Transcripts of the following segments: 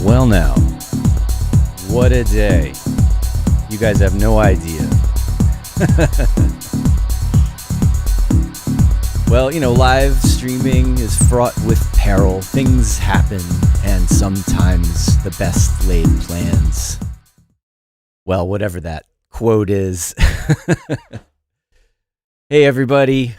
Well now, what a day. You guys have no idea. Well, live streaming is fraught with peril. Things happen, and sometimes the best laid plans. Well, whatever that quote is. Hey everybody,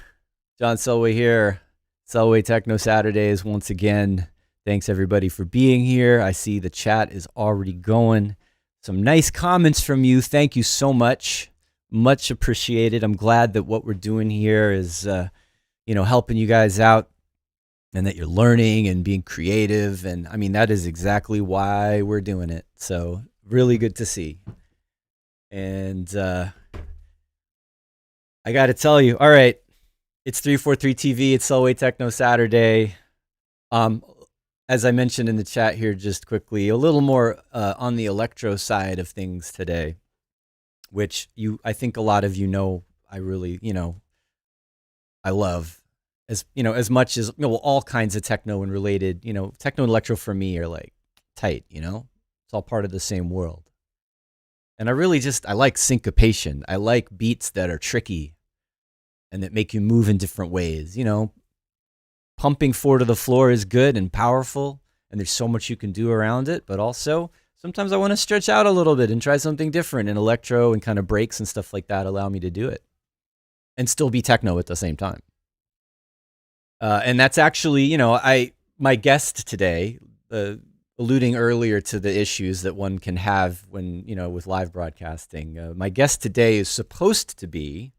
John Selway here. Selway Techno Saturdays once again. Thanks everybody for being here. I see the chat is already going. Some nice comments from you. Thank you so much. Much appreciated. I'm glad that what we're doing here is, helping you guys out and that you're learning and being creative. And I mean, that is exactly why we're doing it. So really good to see. And I got to tell you, all right, it's 343 TV. It's Selway Techno Saturday. As I mentioned in the chat here just quickly, a little more on the electro side of things today, which I think a lot of you know I really, I love as much as, all kinds of techno and related, techno and electro for me are like tight, it's all part of the same world. And I like syncopation. I like beats that are tricky and that make you move in different ways, Pumping four to the floor is good and powerful, and there's so much you can do around it, but also sometimes I want to stretch out a little bit and try something different, and electro and kind of breaks and stuff like that allow me to do it and still be techno at the same time. And that's actually, my guest today, alluding earlier to the issues that one can have when, with live broadcasting. My guest today is supposed to be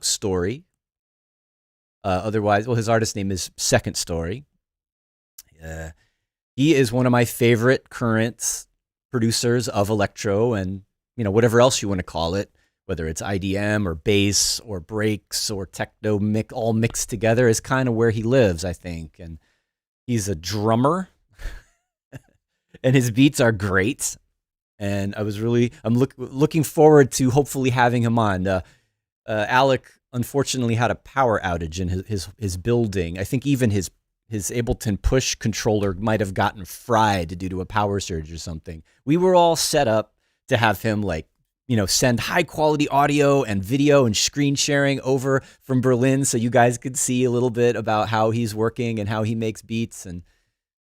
Storey. Otherwise, his artist name is Second Storey. He is one of my favorite current producers of electro and, whatever else you want to call it, whether it's IDM or bass or breaks or techno all mixed together is kind of where he lives, I think. And he's a drummer and his beats are great. And I'm looking forward to hopefully having him on. Alec unfortunately had a power outage in his building. I think even his Ableton push controller might have gotten fried due to a power surge or something. We were all set up to have him send high quality audio and video and screen sharing over from Berlin so you guys could see a little bit about how he's working and how he makes beats. And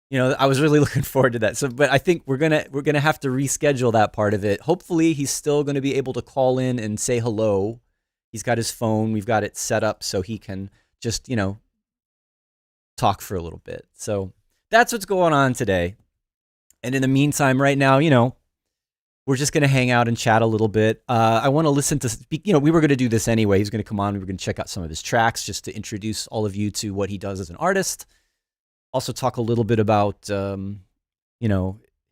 I was really looking forward to that. But I think we're gonna have to reschedule that part of it. Hopefully he's still going to be able to call in and say hello. He's got his phone. We've got it set up so he can just, talk for a little bit. So that's what's going on today. And in the meantime, right now, we're just going to hang out and chat a little bit. I want to listen to, we were going to do this anyway. He's going to come on. We were going to check out some of his tracks just to introduce all of you to what he does as an artist. Also talk a little bit about,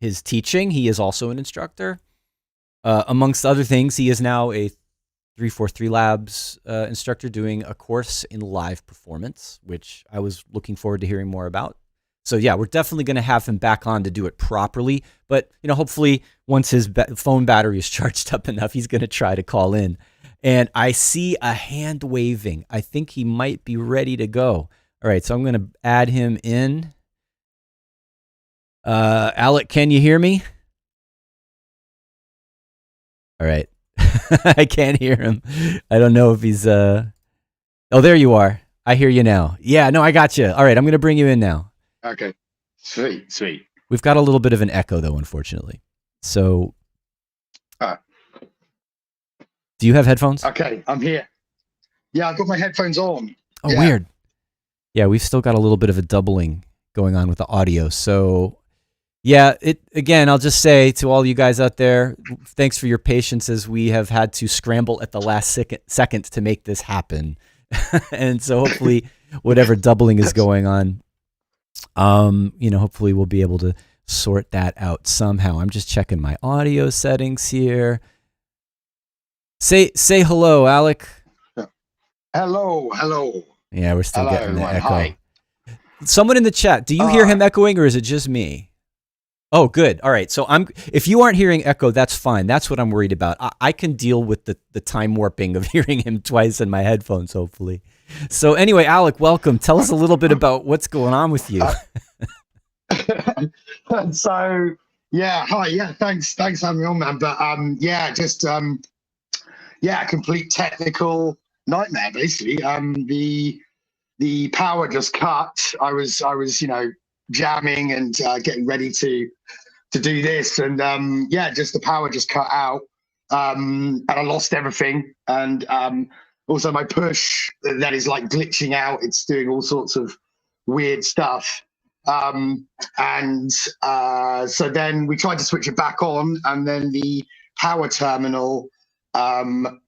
his teaching. He is also an instructor. Amongst other things, he is now a 343 Labs instructor doing a course in live performance, which I was looking forward to hearing more about. So yeah, we're definitely going to have him back on to do it properly. But, hopefully once his phone battery is charged up enough, he's going to try to call in. And I see a hand waving. I think he might be ready to go. All right, so I'm going to add him in. Alec, can you hear me? All right. I can't hear him. I don't know if he's... Oh, there you are. I hear you now. Yeah, no, I got you. All right, I'm going to bring you in now. Okay. Sweet. We've got a little bit of an echo, though, unfortunately. So... do you have headphones? Okay, I'm here. Yeah, I've got my headphones on. Oh, yeah. Weird. Yeah, we've still got a little bit of a doubling going on with the audio. So... yeah, again, I'll just say to all you guys out there, thanks for your patience as we have had to scramble at the last second to make this happen. And so hopefully whatever doubling is going on, hopefully we'll be able to sort that out somehow. I'm just checking my audio settings here. Say hello, Alec. Hello. Yeah, we're still getting the echo. Hi. Someone in the chat, do you hear him echoing or is it just me? Oh, good. All right. So if you aren't hearing echo, that's fine. That's what I'm worried about. I can deal with the time warping of hearing him twice in my headphones, hopefully. So anyway, Alec, welcome. Tell us a little bit about what's going on with you. So yeah, hi, yeah, thanks for having me on, man. But yeah, just yeah, complete technical nightmare basically. The power just cut. I was jamming and getting ready to do this, and yeah, just the power just cut out, and I lost everything, and also my push that is like glitching out. It's doing all sorts of weird stuff, and so then we tried to switch it back on, and then the power terminal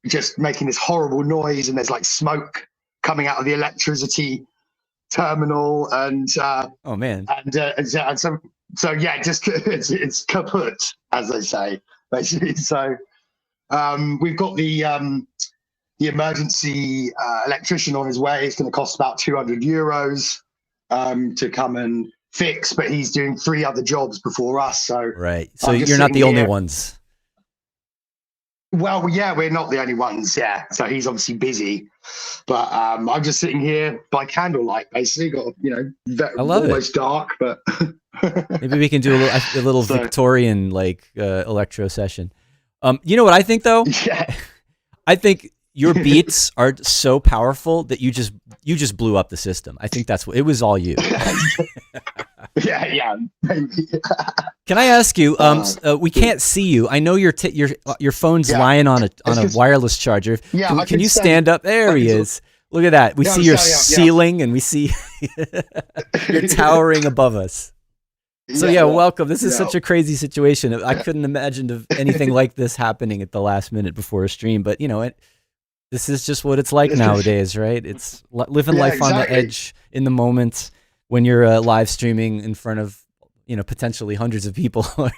just making this horrible noise, and there's like smoke coming out of the electricity terminal, and Oh man. so yeah, just it's kaput, as they say, basically. So we've got the emergency electrician on his way. It's going to cost about €200 to come and fix, but he's doing 3 other jobs before us. So Right. So you're not the only ones. Well, yeah, we're not the only ones. Yeah, so he's obviously busy, but I'm just sitting here by candlelight, basically. Got I love almost dark, but maybe we can do a little So- Victorian like electro session. You know what I think though? yeah. I think your beats are so powerful that you just blew up the system. I think that's what it was. All you. yeah, maybe. Can I ask you? We can't see you. I know your phone's Yeah. lying on a just- wireless charger. Yeah, Can, I can you stand- stand up? There he is. Look at that. We Yeah, see I'm your standing up, yeah. ceiling, and we see you're towering above us. So yeah, welcome. This is such a crazy situation. I couldn't imagine of anything like this happening at the last minute before a stream, but this is just what it's like nowadays, right? It's living life on the exactly. edge in the moment when you're live streaming in front of potentially hundreds of people. I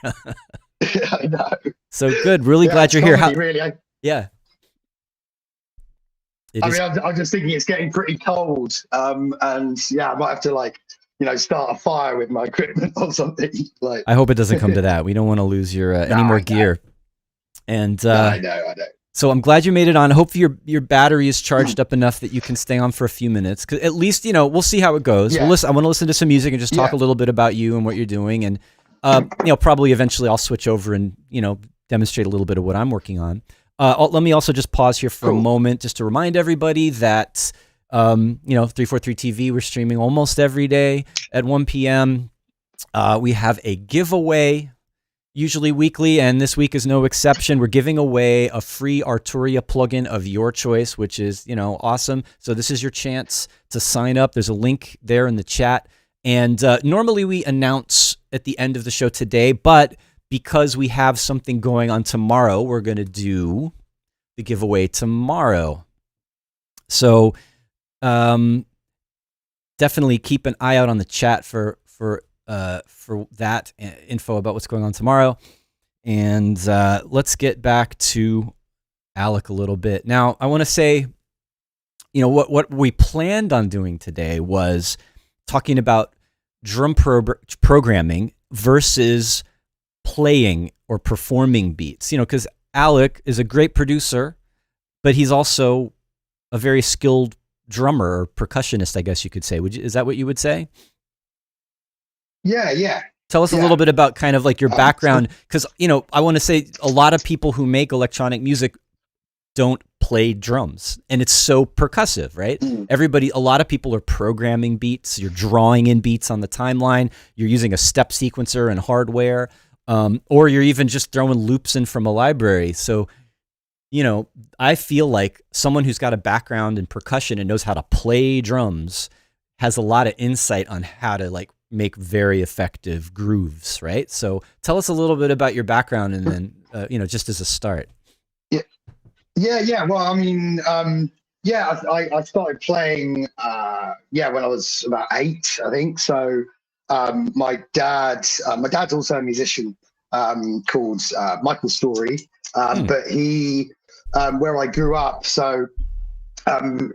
know. So good. Really glad you're here. Really, Yeah. I mean, I'm just thinking it's getting pretty cold, and yeah, I might have to start a fire with my equipment or something. Like, I hope it doesn't come to that. We don't want to lose your any more gear. And I know. so I'm glad you made it on. I hope your battery is charged up enough that you can stay on for a few minutes. 'Cause at least we'll see how it goes. Yeah. I want to listen to some music and just talk a little bit about you and what you're doing. And probably eventually I'll switch over and demonstrate a little bit of what I'm working on. Let me also just pause here for a moment just to remind everybody that 343 TV, we're streaming almost every day at 1 p.m. We have a giveaway, usually weekly, and this week is no exception. We're giving away a free Arturia plugin of your choice, which is awesome. So this is your chance to sign up. There's a link there in the chat. And normally we announce at the end of the show today, but because we have something going on tomorrow, we're going to do the giveaway tomorrow. So definitely keep an eye out on the chat for that info about what's going on tomorrow. And let's get back to Alec a little bit. Now, I want to say, what we planned on doing today was talking about drum programming versus playing or performing beats, because Alec is a great producer, but he's also a very skilled drummer or percussionist, I guess you could say. Is that what you would say? Yeah. Tell us a little bit about kind of like your background, because, I want to say a lot of people who make electronic music don't play drums, and it's so percussive, right? A lot of people are programming beats. You're drawing in beats on the timeline. You're using a step sequencer and hardware. Or you're even just throwing loops in from a library. So, I feel like someone who's got a background in percussion and knows how to play drums has a lot of insight on how to make very effective grooves, right? So tell us a little bit about your background and then, just as a start. Yeah. Well, I mean, I started playing, when I was about 8, I think. So my dad's also a musician called Michael Storey, but he, where I grew up, so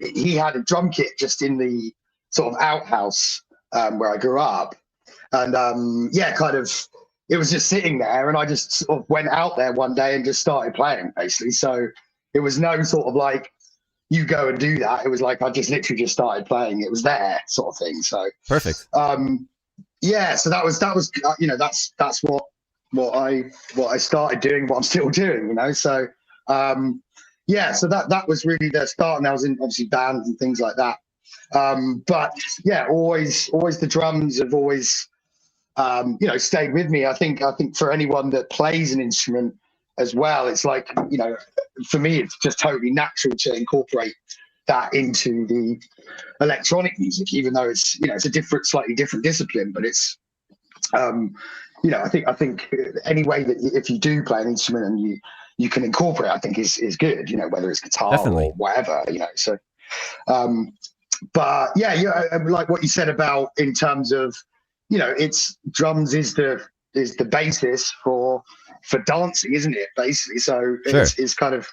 he had a drum kit just in the sort of outhouse where I grew up, and it was just sitting there, and I just sort of went out there one day and just started playing, basically. So it was no sort of you go and do that. It was I just literally just started playing. It was there, sort of thing. So Perfect. yeah, so that was that's what I started doing, what I'm still doing, so yeah, so that was really the start, and I was in obviously bands and things like that. But yeah, always the drums have always stayed with me. I think for anyone that plays an instrument as well, it's like, for me, it's just totally natural to incorporate that into the electronic music, even though it's a slightly different discipline. But it's, I think any way that if you do play an instrument and you can incorporate, I think is good. Whether it's guitar Definitely. or whatever. So, um, but yeah, like what you said about in terms of, it's drums is the basis for dancing, isn't it? Basically, so Sure. it's kind of,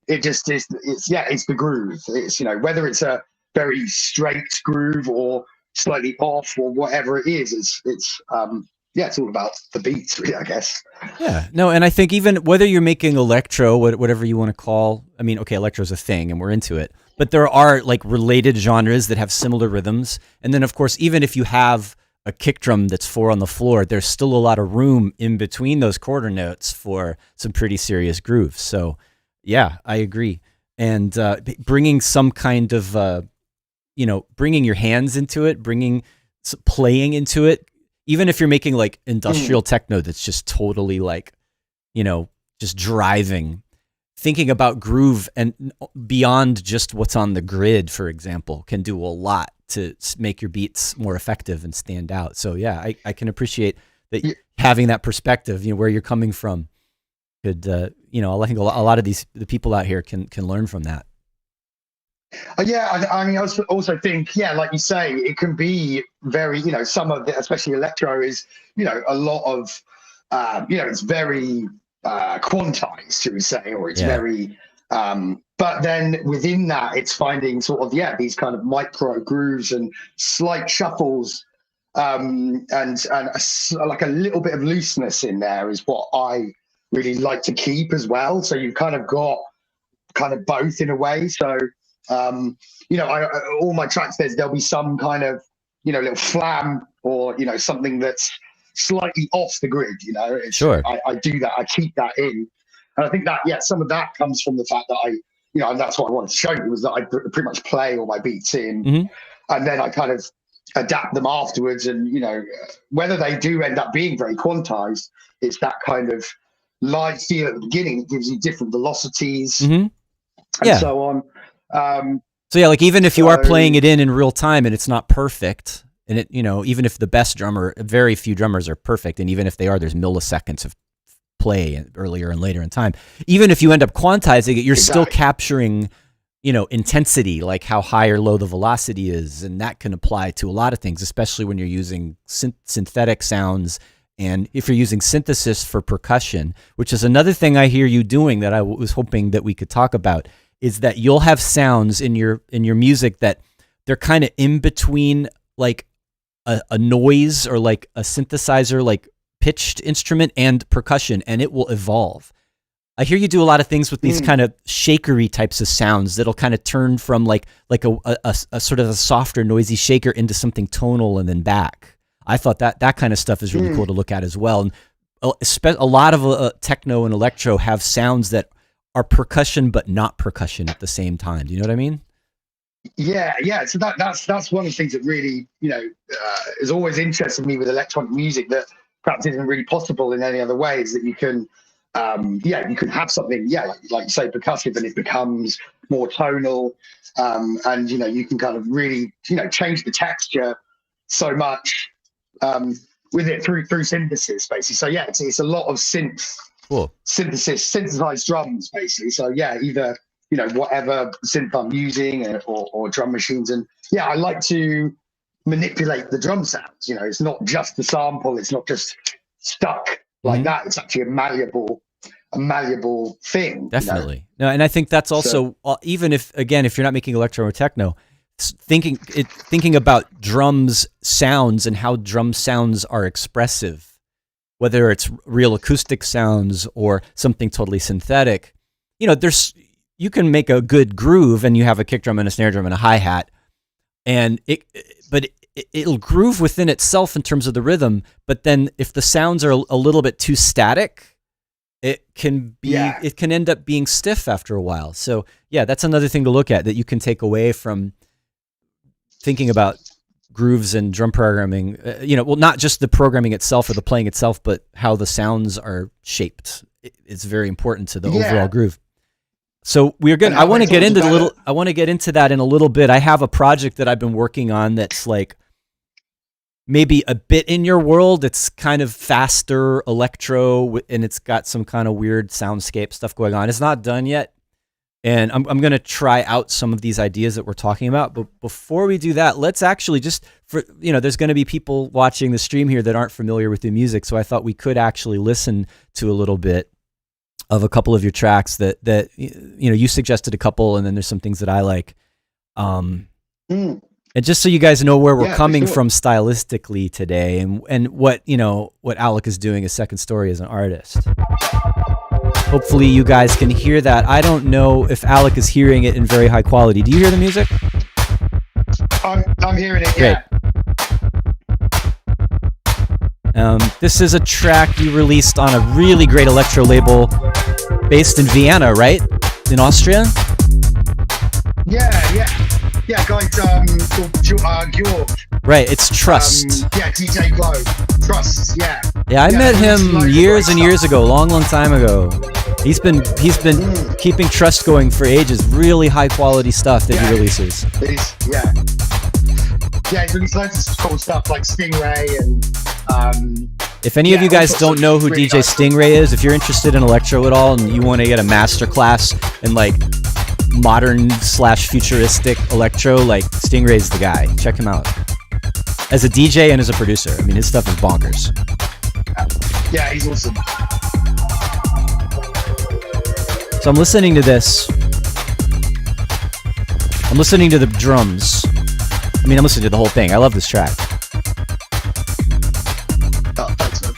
it just is, it's the groove. It's, whether it's a very straight groove or slightly off or whatever it is, it's all about the beats, really, I guess. Yeah, no, and I think even whether you're making electro, whatever you want to call, I mean, okay, electro's a thing and we're into it, but there are like related genres that have similar rhythms. And then, of course, even if you have a kick drum that's four on the floor, there's still a lot of room in between those quarter notes for some pretty serious grooves. So, yeah, I agree. And bringing some kind of, bringing your hands into it, bringing playing into it, even if you're making like industrial techno that's just totally like, just driving, thinking about groove and beyond just what's on the grid, for example, can do a lot to make your beats more effective and stand out. So yeah, I can appreciate that having that perspective, where you're coming from could, I think a lot of the people out here can learn from that. Yeah, I mean, I also think, yeah, like you say, it can be very, some of the, especially electro is, a lot of, it's very quantized, should we say, or it's very, but then within that, it's finding sort of, these kind of micro grooves and slight shuffles, and like a little bit of looseness in there is what I really like to keep as well. So you've kind of got kind of both in a way. So, all my tracks, there'll be some kind of, little flam or, something that's slightly off the grid, Sure. I do that. I keep that in. And I think that, some of that comes from the fact that and that's what I wanted to show you, was that I pretty much play all my beats in, and then I kind of adapt them afterwards. And, whether they do end up being very quantized, it's that kind of live feel at the beginning. It gives you different velocities and so on. So yeah, like even if you are playing it in real time and it's not perfect, and it, even if the best drummer, very few drummers are perfect, and even if they are, there's milliseconds of play earlier and later in time. Even if you end up quantizing it, you're still capturing, intensity, like how high or low the velocity is, and that can apply to a lot of things, especially when you're using synthetic sounds. And if you're using synthesis for percussion, which is another thing I hear you doing that I was hoping that we could talk about, is that you'll have sounds in your music that they're kind of in between like a noise or like a synthesizer, like pitched instrument and percussion, and it will evolve. I hear you do a lot of things with these kind of shakery types of sounds that'll kind of turn from like a sort of a softer noisy shaker into something tonal and then back. I thought that kind of stuff is really cool to look at as well. And a lot of techno and electro have sounds that are percussion but not percussion at the same time. Do you know what I mean? Yeah. So that's one of the things that really, is always interested me with electronic music, that perhaps isn't really possible in any other ways, that you can, you can have something, like you say, percussive, and it becomes more tonal, and you can kind of really, change the texture so much with it through synthesis, basically. So yeah, it's a lot of synthesized drums, basically. So yeah, either whatever synth I'm using, or drum machines, and I like to manipulate the drum sounds. It's not just the sample, it's not just stuck like that. It's actually a malleable thing. Definitely. No, and I think that's also even if you're not making electro or techno, thinking about drums sounds and how drum sounds are expressive, whether it's real acoustic sounds or something totally synthetic. You can make a good groove and you have a kick drum and a snare drum and a hi-hat, but it'll groove within itself in terms of the rhythm, but then if the sounds are a little bit too static, it can end up being stiff after a while. So yeah, that's another thing to look at that you can take away from thinking about grooves and drum programming. Well, not just the programming itself or the playing itself, but how the sounds are shaped. It's very important to the overall groove. So we're good. I want to get into that in a little bit. I have a project that I've been working on that's like maybe a bit in your world. It's kind of faster electro, and it's got some kind of weird soundscape stuff going on. It's not done yet, and I'm going to try out some of these ideas that we're talking about. But before we do that, let's actually there's going to be people watching the stream here that aren't familiar with the music, so I thought we could actually listen to a little bit of a couple of your tracks that you suggested a couple, and then there's some things that I like. And just so you guys know where we're coming from stylistically today, and what Alec is doing as Second Storey as an artist. Hopefully you guys can hear that. I don't know if Alec is hearing it in very high quality. Do you hear the music? I'm hearing it, yeah. This is a track you released on a really great electro label based in Vienna, right? In Austria? Yeah, guy called George. Right, it's Trust. DJ Glow. Trust, yeah. Yeah, I met him years and years ago, long time ago. He's been keeping Trust going for ages. Really high quality stuff that he releases. Yeah, he's released loads of cool stuff like Stingray and if any of you guys don't know who DJ Stingray is, if you're interested in electro at all and you want to get a master class in like modern/futuristic electro, like Stingray's the guy. Check him out. As a DJ and as a producer. I mean, his stuff is bonkers. Yeah, he's awesome. So I'm listening to this. I'm listening to the drums. I mean, I'm listening to the whole thing. I love this track. Oh, thanks, man.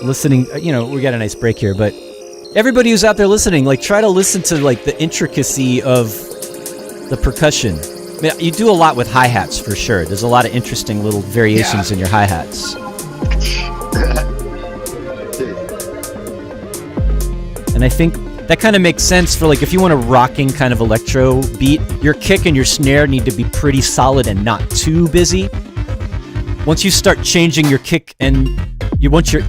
Listening, we got a nice break here, but everybody who's out there listening, like, try to listen to like the intricacy of the percussion. I mean, you do a lot with hi-hats for sure. There's a lot of interesting little variations in your hi-hats. And I think that kind of makes sense for like if you want a rocking kind of electro beat, your kick and your snare need to be pretty solid and not too busy. Once you start changing your kick and you want your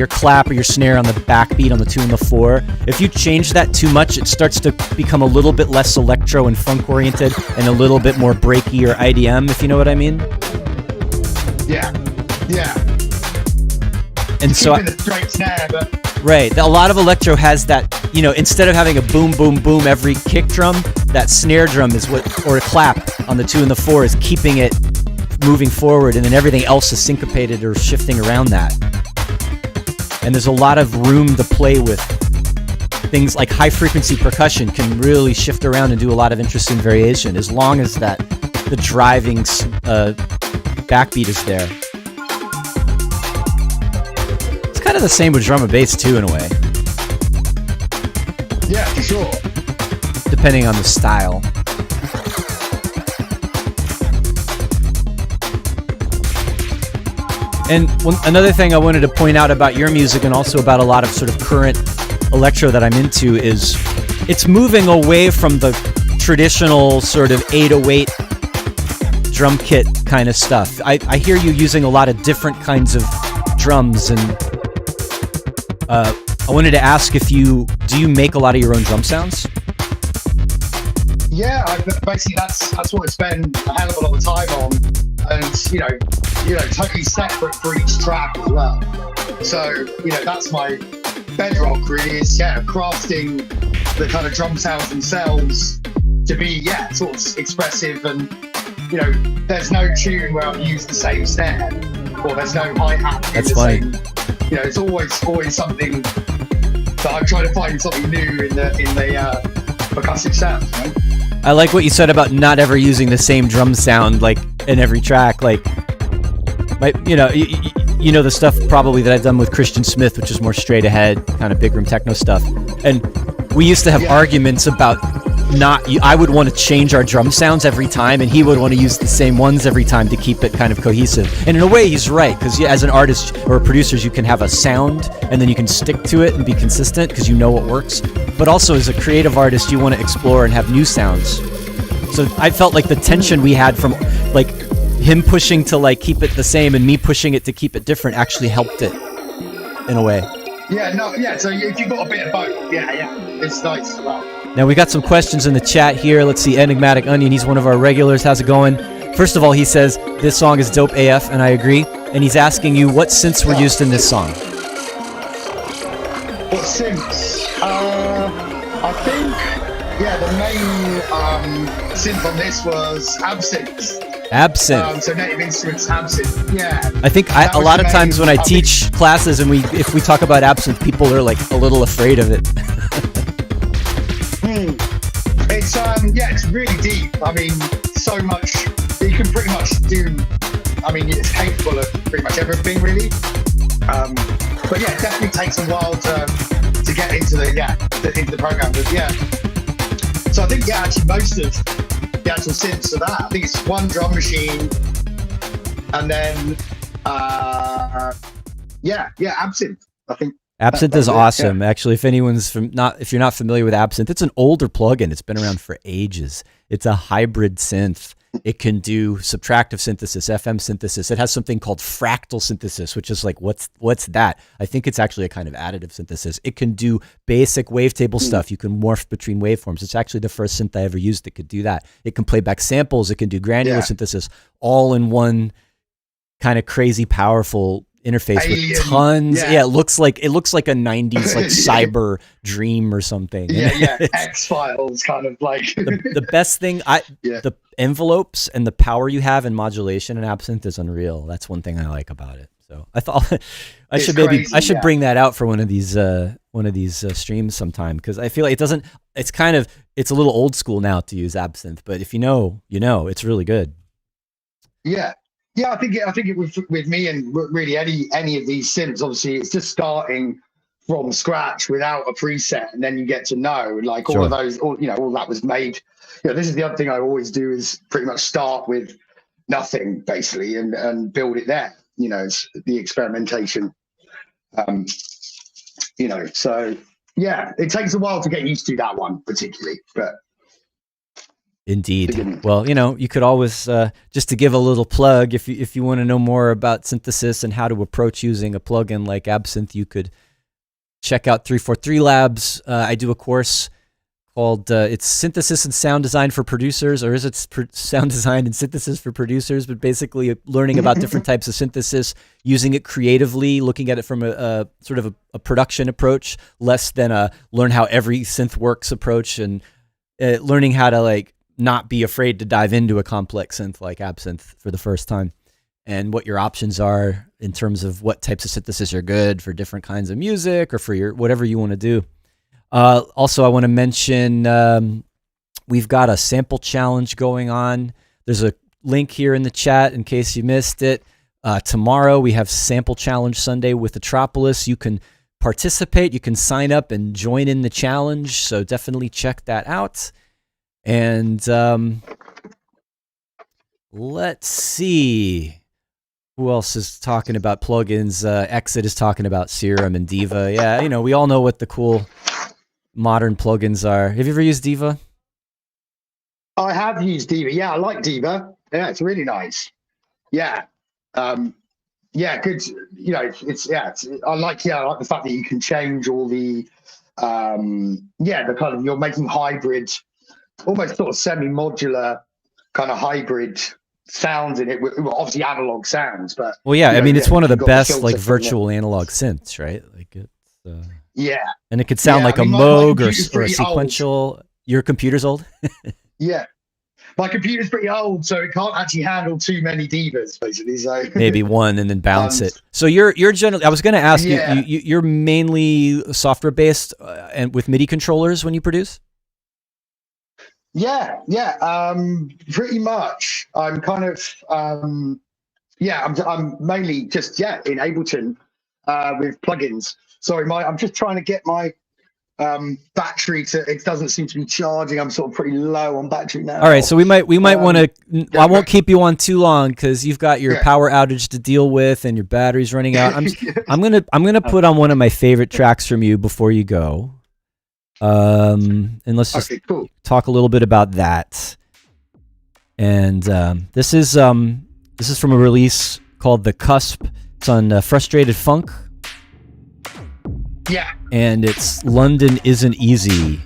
clap or your snare on the backbeat on the 2 and the 4, if you change that too much, it starts to become a little bit less electro and funk oriented and a little bit more breaky or IDM, if you know what I mean. Yeah. And so the straight snare, but right, a lot of electro has that, instead of having a boom boom boom every kick drum, that snare drum is or a clap on the 2 and the 4 is keeping it moving forward, and then everything else is syncopated or shifting around that. And there's a lot of room to play with. Things like high frequency percussion can really shift around and do a lot of interesting variation as long as the driving backbeat is there. It's kind of the same with drum and bass too, in a way. Yeah, for sure. Depending on the style. And another thing I wanted to point out about your music and also about a lot of sort of current electro that I'm into is it's moving away from the traditional sort of 808 drum kit kind of stuff. I hear you using a lot of different kinds of drums, and I wanted to ask do you make a lot of your own drum sounds? Yeah, basically that's what I spend a hell of a lot of time on, and totally separate for each track as well. So that's my bedrock really, is crafting the kind of drum sounds themselves to be sort of expressive, and there's no tune where I've used the same snare, or there's no hi-hat. That's funny. It's always something that I'm trying to find something new in the percussive sound. I like what you said about not ever using the same drum sound like in every track. Like, the stuff probably that I've done with Christian Smith, which is more straight ahead, kind of big room techno stuff. And we used to have arguments about I would want to change our drum sounds every time, and he would want to use the same ones every time to keep it kind of cohesive. And in a way, he's right, because as an artist or producers, you can have a sound, and then you can stick to it and be consistent because you know what works. But also, as a creative artist, you want to explore and have new sounds. So I felt like the tension we had from like him pushing to like keep it the same and me pushing it to keep it different actually helped it in a way. Yeah, no, yeah. So if you've got a bit of both, yeah, it's nice. Wow. Now we got some questions in the chat here. Let's see, Enigmatic Onion, he's one of our regulars. How's it going? First of all, he says, this song is dope AF, and I agree. And he's asking you what synths were used in this song. What synths? I think, the main synth on this was Absinthe. Absinthe. So Native Instruments Absinthe, yeah. I think a lot of times when I teach classes and if we talk about Absinthe, people are like a little afraid of it. It's it's really deep. I mean, so much you can pretty much do. I mean, it's capable of pretty much everything, really. But yeah, it definitely takes a while to get into the program. But yeah, so I think actually most of the actual synths of that, I think it's one drum machine, and then Absinthe. I think. Absinthe is awesome. Yeah. Actually, if you're not familiar with Absinthe, it's an older plugin. It's been around for ages. It's a hybrid synth. It can do subtractive synthesis, FM synthesis. It has something called fractal synthesis, which is like, what's that? I think it's actually a kind of additive synthesis. It can do basic wavetable stuff. You can morph between waveforms. It's actually the first synth I ever used that could do that. It can play back samples. It can do granular synthesis, all in one kind of crazy powerful interface with tons. Yeah, it looks like a 90s like cyber dream or something. X-Files kind of like. the best thing, the envelopes and the power you have in modulation and Absinthe is unreal. That's one thing I like about it. So I thought I should bring that out for one of these streams sometime, because I feel like it's a little old school now to use Absinthe, but if you know, it's really good. Yeah, I think it with me and really any of these synths, obviously it's just starting from scratch without a preset, and then you get to know like all of those, all that was made. This is the other thing I always do is pretty much start with nothing basically and build it there. It's the experimentation. So yeah, it takes a while to get used to that one particularly, but. Indeed. Well, you could always, just to give a little plug, if you want to know more about synthesis and how to approach using a plugin like Absinthe, you could check out 343 Labs. I do a course called, it's Synthesis and Sound Design for Producers, or is it Sound Design and Synthesis for Producers? But basically learning about different types of synthesis, using it creatively, looking at it from a sort of a production approach, less than a learn how every synth works approach, and learning how to not be afraid to dive into a complex synth like Absinthe for the first time, and what your options are in terms of what types of synthesis are good for different kinds of music or for your whatever you want to do. Also, I want to mention we've got a sample challenge going on. There's a link here in the chat in case you missed it. Tomorrow we have Sample Challenge Sunday with Metropolis. You can participate. You can sign up and join in the challenge. So definitely check that out. And let's see who else is talking about plugins. Exit is talking about Serum and Diva. Yeah, we all know what the cool modern plugins are. Have you ever used Diva? I have used Diva. Yeah, I like Diva. Yeah, it's really nice. Yeah. Good. I like the fact that you can change all the the kind of, you're making hybrid, almost sort of semi-modular kind of hybrid sounds in it, with obviously analog sounds, but it's one of the best virtual analog synths, right? Like it's and it could sound like a Moog or a sequential. Old. Your computer's old? Yeah, my computer's pretty old, so it can't actually handle too many divas, basically. So maybe one and then bounce it. So you're generally. I was going to ask you're mainly software based and with MIDI controllers when you produce. Pretty much. I'm kind of I'm mainly just in Ableton with plugins. Sorry, I'm just trying to get my battery to, it doesn't seem to be charging. I'm sort of pretty low on battery now. All right, so we might want to. I won't keep you on too long because you've got your power outage to deal with and your battery's running out. I'm gonna put on one of my favorite tracks from you before you go. And let's just talk a little bit about that. And this is from a release called The Cusp. It's on Frustrated Funk. Yeah. And it's London Isn't Easy.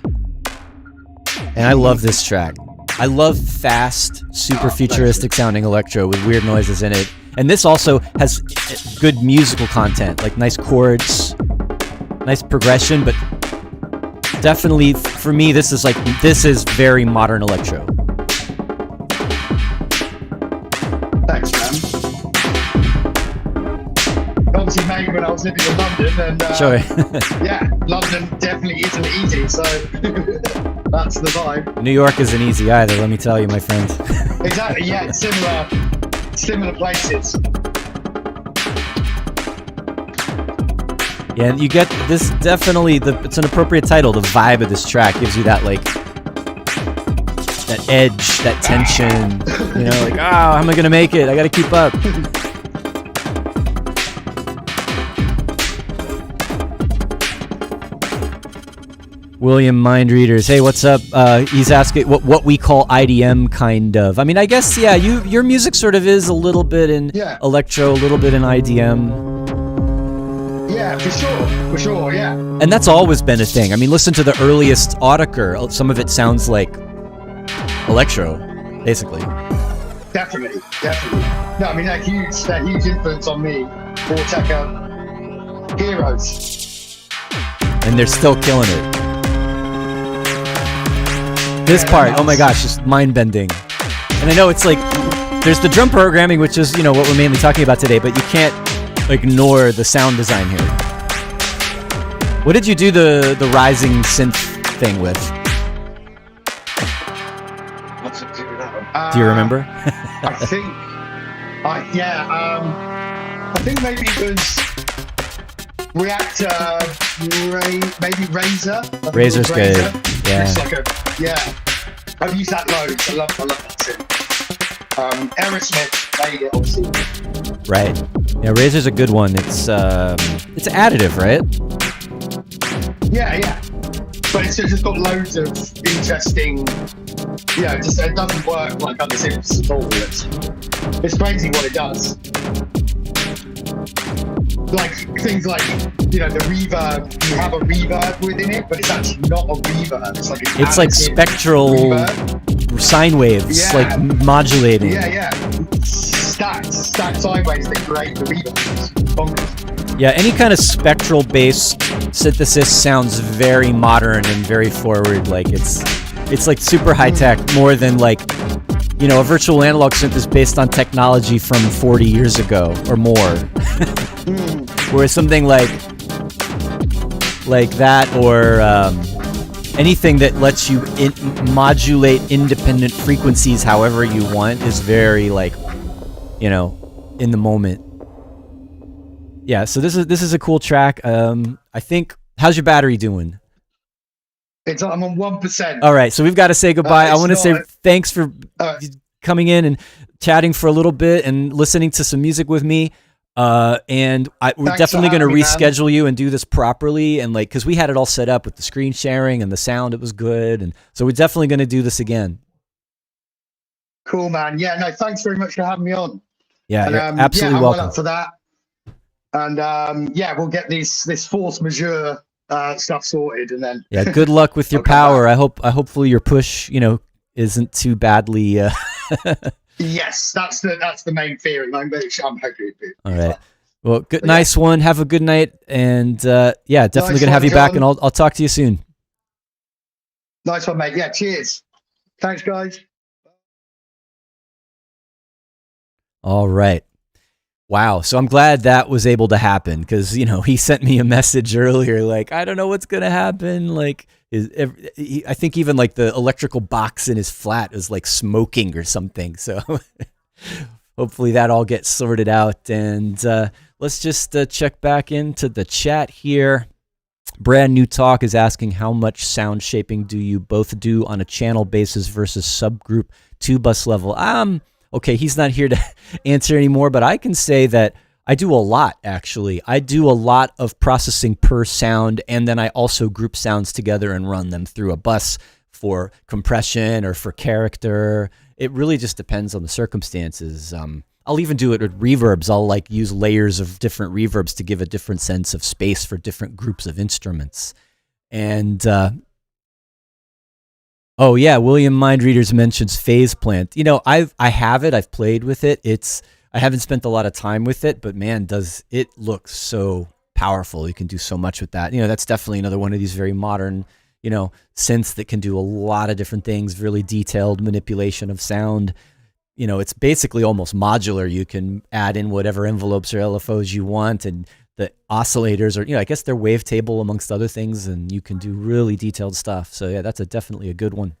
And I love this track. I love fast, super futuristic sounding electro with weird noises in it. And this also has good musical content, like nice chords, nice progression, but definitely for me this is very modern electro. Thanks, man. Obviously made when I was living in London, and sure. Yeah, London definitely isn't easy, so that's the vibe. New York isn't easy either, let me tell you, my friend. Exactly, yeah, similar places. Yeah, and you get this definitely, it's an appropriate title. The vibe of this track gives you that that edge, that tension, how am I gonna make it? I gotta keep up. William Mind Readers, hey, what's up? He's asking what we call IDM, kind of. I mean, I guess, yeah, your music sort of is a little bit in electro, a little bit in IDM. Yeah, for sure, yeah. And that's always been a thing. I mean, listen to the earliest Autiker. Some of it sounds like electro, basically. Definitely. No, I mean, that huge influence on me. Techno heroes. And they're still killing it. This part, oh my gosh, just mind-bending. And I know it's like, there's the drum programming, which is, what we're mainly talking about today, but you can't ignore the sound design here. What did you do the rising synth thing with? What's it do with that one? Do you remember? I think maybe it was Reactor, maybe Razor. Razor's good. Yeah. It's like I've used that loads. I love that too. Aerosmith made it, obviously. Right. Yeah, Razor's a good one. It's additive, right? Yeah. But it's just got loads of interesting. It doesn't work like other synths at all. It's crazy what it does. Like things like the reverb, you have a reverb within it, but it's actually not a reverb. It's like spectral reverb. Sine waves, like modulating. Yeah. Stacked sideways that create the reverb. It's bonkers. Yeah, any kind of spectral based synthesis sounds very modern and very forward. Like it's like super high tech, more than like a virtual analog synth is based on technology from 40 years ago or more. Whereas something like that, or anything that lets you modulate independent frequencies however you want, is very in the moment. Yeah, so this is a cool track. I think, how's your battery doing? I'm on 1%. All right, so we've got to say goodbye. I want to say thanks for coming in and chatting for a little bit and listening to some music with me. And we're definitely going to reschedule you and do this properly, and because we had it all set up with the screen sharing and the sound, it was good, and so we're definitely going to do this again. Cool, man. Yeah, no, thanks very much for having me on. Yeah, you're absolutely welcome. I'm up for that. And we'll get this force majeure stuff sorted, and then good luck with your power. Hopefully your push isn't too badly Yes, that's the main theory. I'm hoping it. All right. Well, good, nice one. Have a good night, and definitely gonna have you back, and I'll talk to you soon. Nice one, mate. Yeah, cheers. Thanks, guys. All right. Wow. So I'm glad that was able to happen, because he sent me a message earlier like, I don't know what's gonna happen. I think even the electrical box in his flat is smoking or something. So hopefully that all gets sorted out. And let's just check back into the chat here. Brand New Talk is asking how much sound shaping do you both do on a channel basis versus subgroup 2-bus level? Okay, he's not here to answer anymore, but I can say that I do a lot, actually. I do a lot of processing per sound, and then I also group sounds together and run them through a bus for compression or for character. It really just depends on the circumstances. I'll even do it with reverbs. I'll like use layers of different reverbs to give a different sense of space for different groups of instruments. And oh yeah, William Mindreaders mentions Phase Plant. You know, I have it. I've played with it. I haven't spent a lot of time with it, but man, does it look so powerful. You can do so much with that. You know, that's definitely another one of these very modern, you know, synths that can do a lot of different things, really detailed manipulation of sound. You know, it's basically almost modular. You can add in whatever envelopes or LFOs you want, and the oscillators, or, you know, I guess they're wavetable amongst other things, and you can do really detailed stuff. So yeah, that's definitely a good one.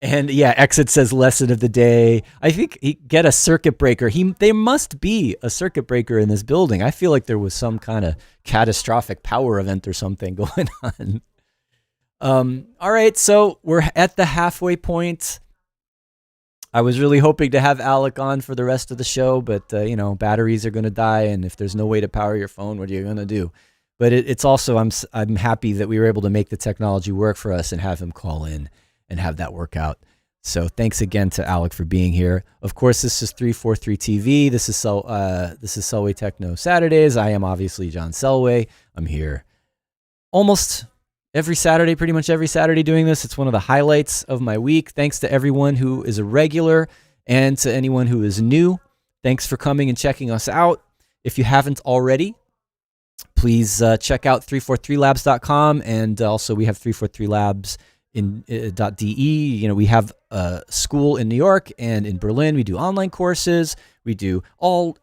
And yeah, Exit says lesson of the day. I think get a circuit breaker. There must be a circuit breaker in this building. I feel like there was some kind of catastrophic power event or something going on. All right, so we're at the halfway point. I was really hoping to have Alec on for the rest of the show, but you know, batteries are going to die, and if there's no way to power your phone, what are you going to do? But it's also, I'm happy that we were able to make the technology work for us and have him call in and have that work out. So thanks again to Alec for being here. Of course, this is 343 TV. This is Selway Techno Saturdays. I am obviously John Selway. I'm here almost every Saturday, pretty much every Saturday doing this. It's one of the highlights of my week. Thanks to everyone who is a regular and to anyone who is new. Thanks for coming and checking us out. If you haven't already, please check out 343labs.com, and also we have 343labs in .de. You know, we have a school in New York and in Berlin. We do online courses. We do all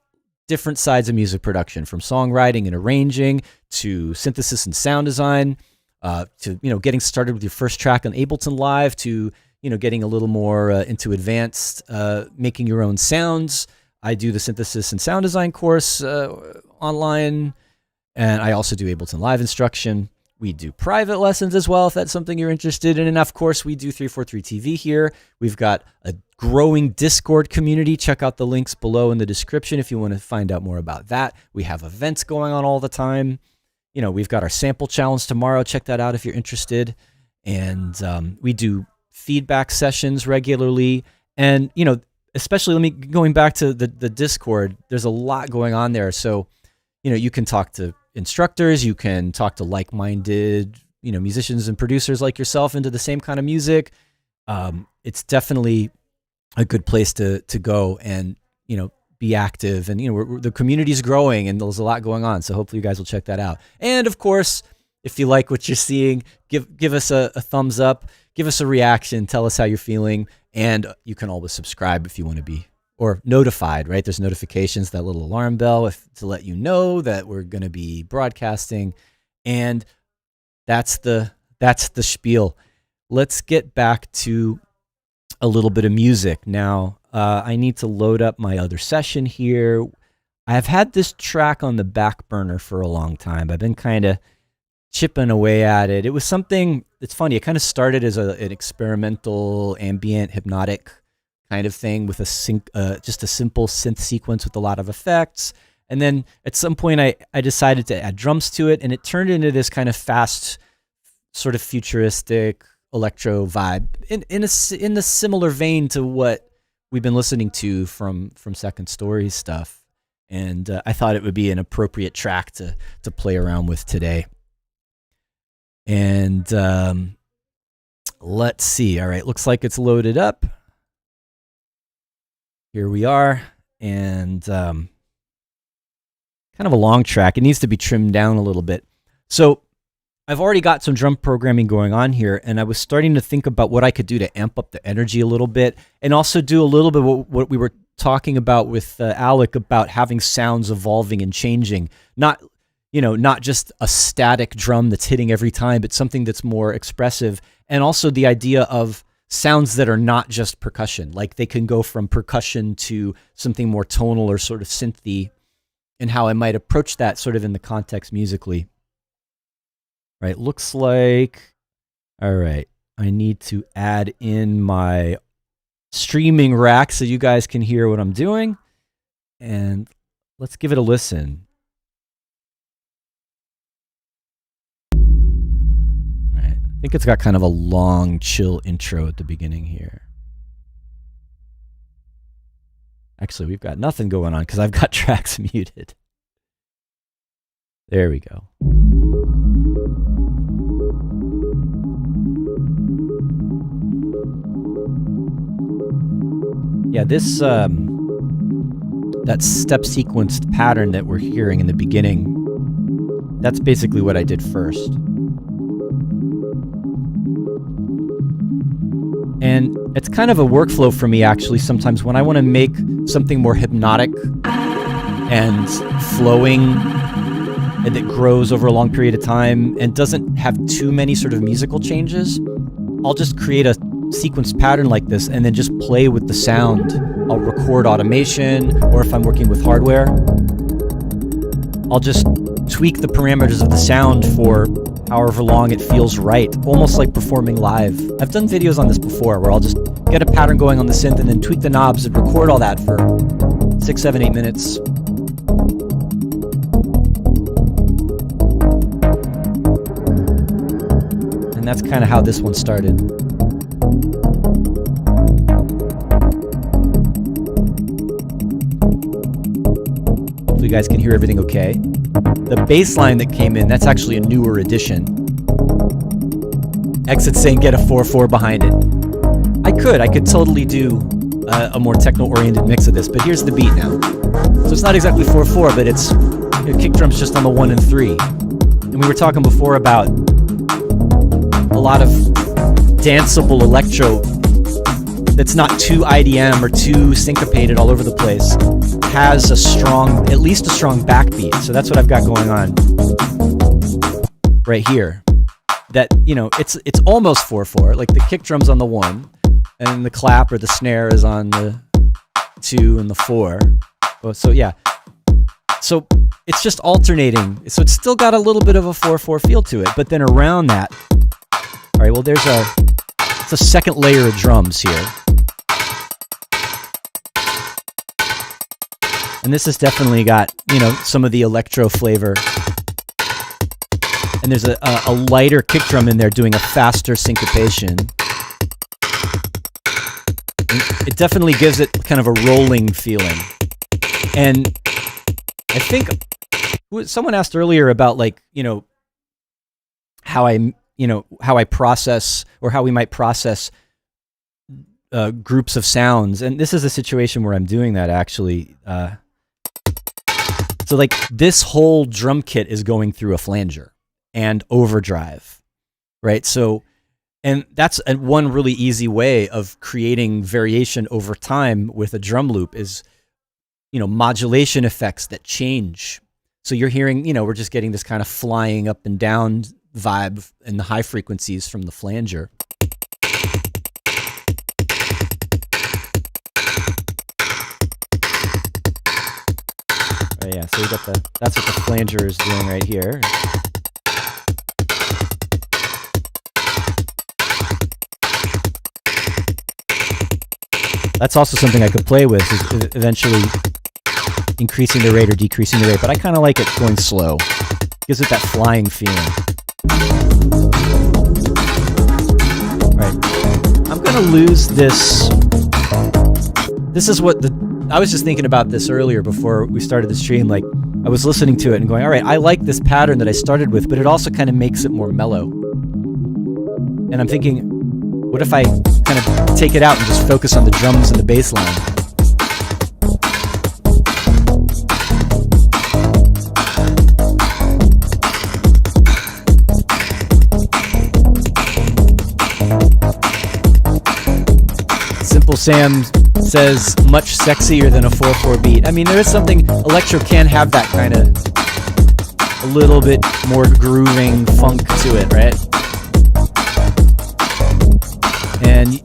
different sides of music production, from songwriting and arranging to synthesis and sound design, to, you know, getting started with your first track on Ableton Live, to, you know, getting a little more into advanced making your own sounds. I do the synthesis and sound design course online, and I also do Ableton Live instruction. We do private lessons as well, if that's something you're interested in. And of course, we do 343 TV here. We've got a growing Discord community. Check out the links below in the description if you want to find out more about that. We have events going on all the time. You know, we've got our sample challenge tomorrow. Check that out if you're interested. And we do feedback sessions regularly. And, you know, especially going back to the Discord, there's a lot going on there. So, you know, you can talk to instructors, you can talk to like-minded, you know, musicians and producers like yourself into the same kind of music. It's definitely a good place to go and, you know, be active. And, you know, the community's growing and there's a lot going on. So hopefully you guys will check that out. And of course, if you like what you're seeing, give us a thumbs up, give us a reaction, tell us how you're feeling. And you can always subscribe if you want to be, or notified, right? There's notifications, that little alarm bell to let you know that we're going to be broadcasting. And that's the spiel. Let's get back to a little bit of music. Now, I need to load up my other session here. I've had this track on the back burner for a long time. I've been kind of chipping away at it. It was something, it's funny, it kind of started as an experimental, ambient, hypnotic kind of thing with just a simple synth sequence with a lot of effects. And then at some point I decided to add drums to it, and it turned into this kind of fast, sort of futuristic electro vibe in the similar vein to what we've been listening to from Second Storey stuff. And I thought it would be an appropriate track to play around with today. And let's see. All right, looks like it's loaded up. Here we are, and kind of a long track. It needs to be trimmed down a little bit. So I've already got some drum programming going on here, and I was starting to think about what I could do to amp up the energy a little bit, and also do a little bit what we were talking about with Alec about having sounds evolving and changing. Not just a static drum that's hitting every time, but something that's more expressive, and also the idea of sounds that are not just percussion. Like they can go from percussion to something more tonal or sort of synthy, and how I might approach that sort of in the context musically. Right, looks like, all right, I need to add in my streaming rack so you guys can hear what I'm doing. And let's give it a listen. All right, I think it's got kind of a long, chill intro at the beginning here. Actually, we've got nothing going on because I've got tracks muted. There we go. Yeah, this that step sequenced pattern that we're hearing in the beginning, that's basically what I did first. And it's kind of a workflow for me, actually, sometimes when I want to make something more hypnotic and flowing and that grows over a long period of time and doesn't have too many sort of musical changes, I'll just create a sequence pattern like this and then just play with the sound. I'll record automation, or if I'm working with hardware, I'll just tweak the parameters of the sound for however long it feels right, almost like performing live. I've done videos on this before where I'll just get a pattern going on the synth and then tweak the knobs and record all that for 6, 7, 8 minutes. And that's kind of how this one started. So you guys can hear everything okay. The bass line that came in, that's actually a newer addition. Exit saying get a 4/4 behind it. I could totally do a more techno-oriented mix of this, but here's the beat now. So it's not exactly 4/4, but it's kick drums just on the 1 and 3. And we were talking before about a lot of danceable electro that's not too IDM or too syncopated all over the place, has a strong, at least a strong backbeat. So that's what I've got going on right here. That, you know, it's almost 4/4, like the kick drum's on the 1, and the clap or the snare is on the 2 and the 4. So yeah, so it's just alternating. So it's still got a little bit of a 4/4 feel to it, but then around that, all right, well, it's a second layer of drums here. And this has definitely got, you know, some of the electro flavor. And there's a lighter kick drum in there doing a faster syncopation. It definitely gives it kind of a rolling feeling. And I think someone asked earlier about, like, you know, how I process, or how we might process groups of sounds. And this is a situation where I'm doing that, actually. So like this whole drum kit is going through a flanger and overdrive, right? So, and that's one really easy way of creating variation over time with a drum loop is, you know, modulation effects that change. So you're hearing, you know, we're just getting this kind of flying up and down vibe in the high frequencies from the flanger. Oh yeah, so we got that's what the flanger is doing right here. That's also something I could play with, is eventually increasing the rate or decreasing the rate, but I kind of like it going slow. Gives it that flying feeling. Right. I'm gonna lose this. This is what I was just thinking about this earlier before we started the stream. Like, I was listening to it and going, all right, I like this pattern that I started with, but it also kind of makes it more mellow. And I'm thinking, what if I kind of take it out and just focus on the drums and the bass line? Simple Sam says much sexier than a 4/4 beat. I mean, there is something, electro can have that kind of a little bit more grooving funk to it, right? And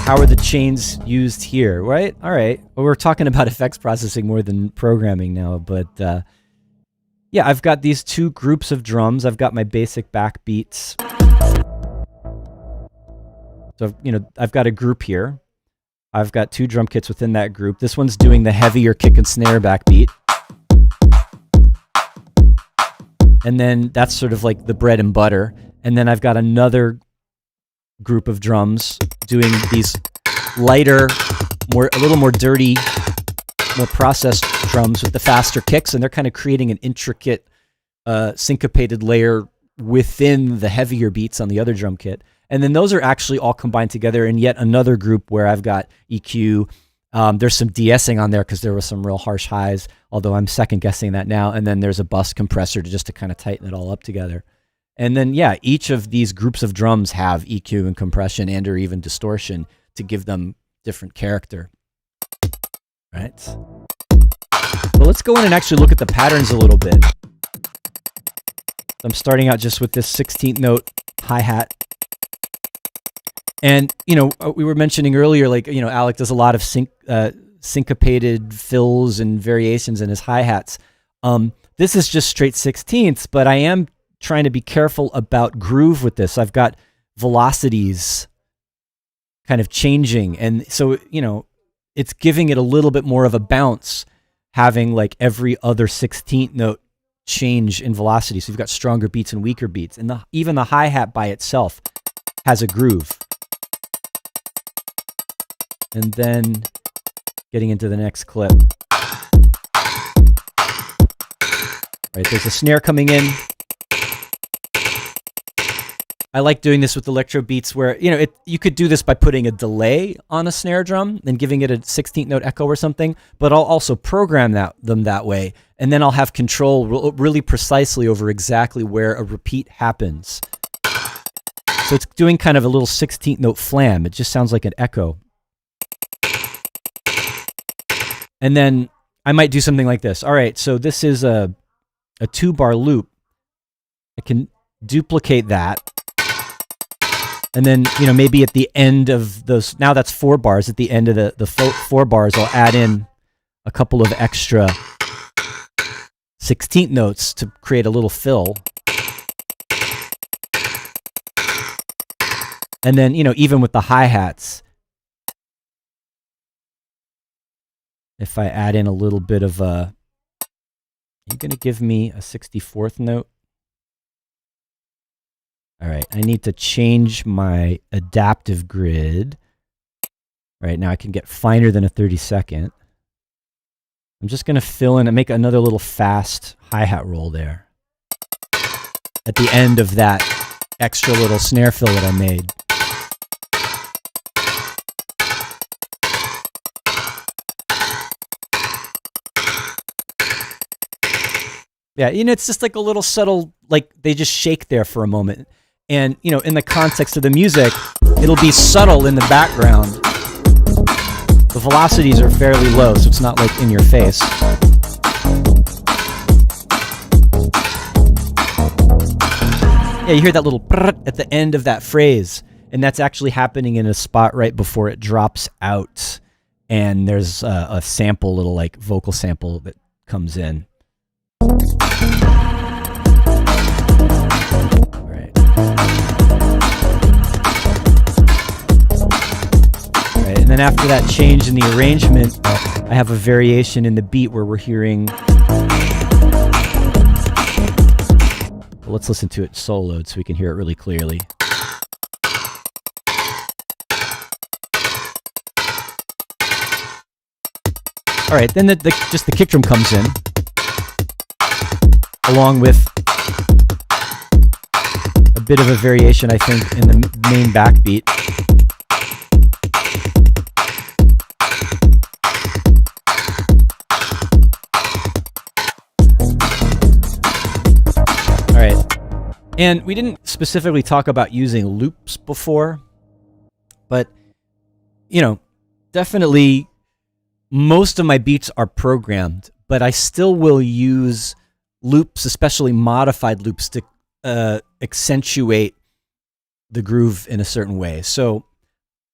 how are the chains used here, right? All right. Well, we're talking about effects processing more than programming now, but yeah, I've got these two groups of drums. I've got my basic backbeats. So, you know, I've got a group here. I've got two drum kits within that group. This one's doing the heavier kick and snare backbeat. And then that's sort of like the bread and butter. And then I've got another group of drums doing these lighter, a little more dirty, more processed drums with the faster kicks, and they're kind of creating an intricate syncopated layer within the heavier beats on the other drum kit. And then those are actually all combined together in yet another group where I've got EQ. There's some de-essing on there because there was some real harsh highs, although I'm second guessing that now. And then there's a bus compressor just to kind of tighten it all up together. And then, yeah, each of these groups of drums have EQ and compression and or even distortion to give them different character. Right? But let's go in and actually look at the patterns a little bit. I'm starting out just with this 16th note hi-hat. And, you know, we were mentioning earlier, like, you know, Alec does a lot of syncopated fills and variations in his hi-hats. This is just straight 16ths, but I am trying to be careful about groove with this. I've got velocities kind of changing. And so, you know, it's giving it a little bit more of a bounce, having like every other 16th note change in velocity. So you've got stronger beats and weaker beats. And even the hi-hat by itself has a groove. And then getting into the next clip. Right, there's a snare coming in. I like doing this with electro beats where, you know, you could do this by putting a delay on a snare drum and giving it a 16th note echo or something, but I'll also program them that way. And then I'll have control really precisely over exactly where a repeat happens. So it's doing kind of a little 16th note flam. It just sounds like an echo. And then I might do something like this. All right, so this is a 2-bar loop. I can duplicate that. And then, you know, maybe at the end of those, now that's 4 bars. At the end of the 4 bars, I'll add in a couple of extra 16th notes to create a little fill. And then, you know, even with the hi-hats, if I add in a little bit of a, you're going to give me a 64th note. All right, I need to change my adaptive grid. All right, now I can get finer than a 32nd. I'm just going to fill in and make another little fast hi-hat roll there at the end of that extra little snare fill that I made. Yeah, you know, it's just like a little subtle, like they just shake there for a moment. And, you know, in the context of the music, it'll be subtle in the background. The velocities are fairly low, so it's not like in your face. Yeah, you hear that little at the end of that phrase, and that's actually happening in a spot right before it drops out. And there's a sample, little like vocal sample that comes in. Right, and then after that change in the arrangement, I have a variation in the beat where we're hearing. Well, let's listen to it soloed so we can hear it really clearly. All right, then just the kick drum comes in, along with a bit of a variation, I think, in the main backbeat. All right, and we didn't specifically talk about using loops before, but, you know, definitely most of my beats are programmed, but I still will use loops, especially modified loops, to accentuate the groove in a certain way. So